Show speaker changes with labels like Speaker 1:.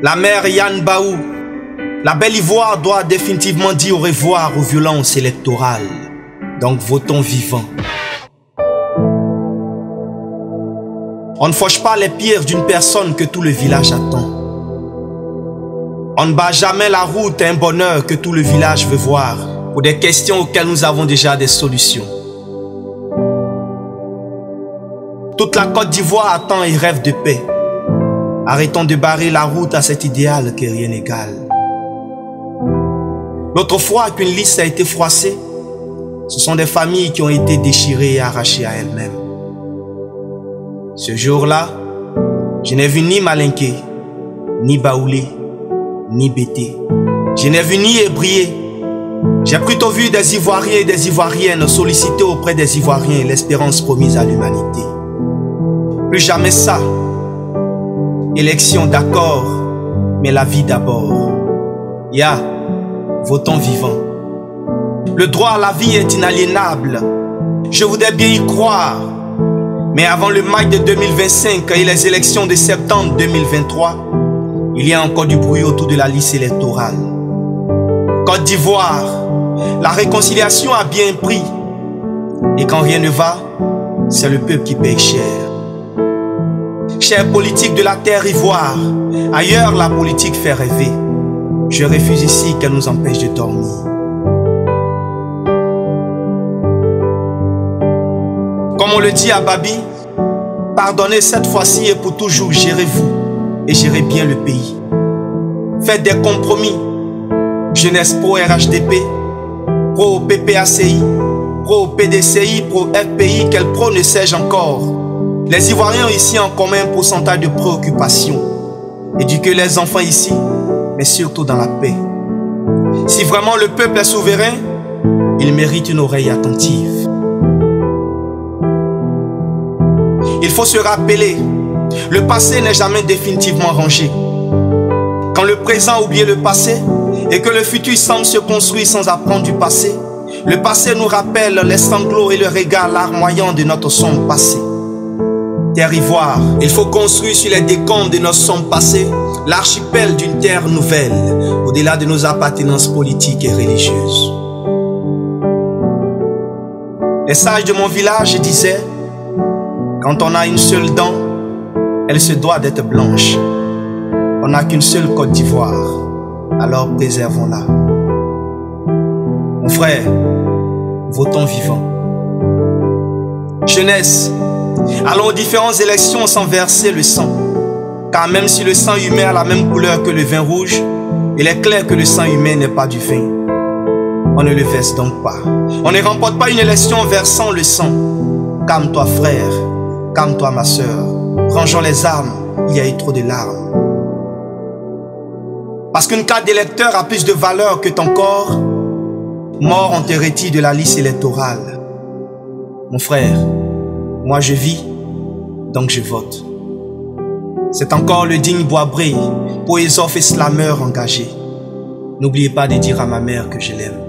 Speaker 1: La mère Yann Baou, la belle Ivoire doit définitivement dire au revoir aux violences électorales. Donc votons vivant. On ne fauche pas les pires d'une personne que tout le village attend. On ne bat jamais la route à un bonheur que tout le village veut voir, pour des questions auxquelles nous avons déjà des solutions. Toute la Côte d'Ivoire attend et rêve de paix. Arrêtons de barrer la route à cet idéal que rien n'égale. L'autre fois qu'une liste a été froissée, ce sont des familles qui ont été déchirées et arrachées à elles-mêmes. Ce jour-là, je n'ai vu ni Malinké, ni Baoulé, ni Bété. Je n'ai vu ni Ébrié. J'ai plutôt vu des Ivoiriens et des Ivoiriennes solliciter auprès des Ivoiriens l'espérance promise à l'humanité. Plus jamais ça. Élection d'accord, mais la vie d'abord. Votons vivant. Le droit à la vie est inaliénable. Je voudrais bien y croire. Mais avant le mail de 2025 et les élections de septembre 2023, il y a encore du bruit autour de la liste électorale. Côte d'Ivoire, la réconciliation a bien pris. Et quand rien ne va, c'est le peuple qui paye cher. Chers politiques de la terre ivoire, ailleurs la politique fait rêver. Je refuse ici qu'elle nous empêche de dormir. Comme on le dit à Babi, pardonnez cette fois-ci et pour toujours, gérez-vous et gérez bien le pays. Faites des compromis. Jeunesse pro RHDP, pro PPACI, pro PDCI, pro FPI, quel pro ne sais-je encore. Les Ivoiriens ont ici en commun un pourcentage de préoccupation. Éduquer les enfants ici, mais surtout dans la paix. Si vraiment le peuple est souverain, il mérite une oreille attentive. Il faut se rappeler, le passé n'est jamais définitivement rangé. Quand le présent a oublié le passé et que le futur semble se construire sans apprendre du passé, le passé nous rappelle les sanglots et le regard larmoyant de notre sombre passé. Terre ivoire, il faut construire sur les décombres de notre sombre passé l'archipel d'une terre nouvelle, au-delà de nos appartenances politiques et religieuses. Les sages de mon village disaient: quand on a une seule dent, elle se doit d'être blanche. On n'a qu'une seule Côte d'Ivoire, alors préservons-la. Mon frère, votons vivant. Jeunesse, allons aux différentes élections sans verser le sang. Car même si le sang humain a la même couleur que le vin rouge, il est clair que le sang humain n'est pas du vin. On ne le verse donc pas. On ne remporte pas une élection en versant le sang. Calme-toi frère, calme-toi ma soeur. Rangeons les armes, il y a eu trop de larmes. Parce qu'une carte d'électeur a plus de valeur que ton corps, mort on te retire de la liste électorale. Mon frère, moi je vis, donc je vote. C'est encore le digne Boisbré, poésophe et slameur engagé. N'oubliez pas de dire à ma mère que je l'aime.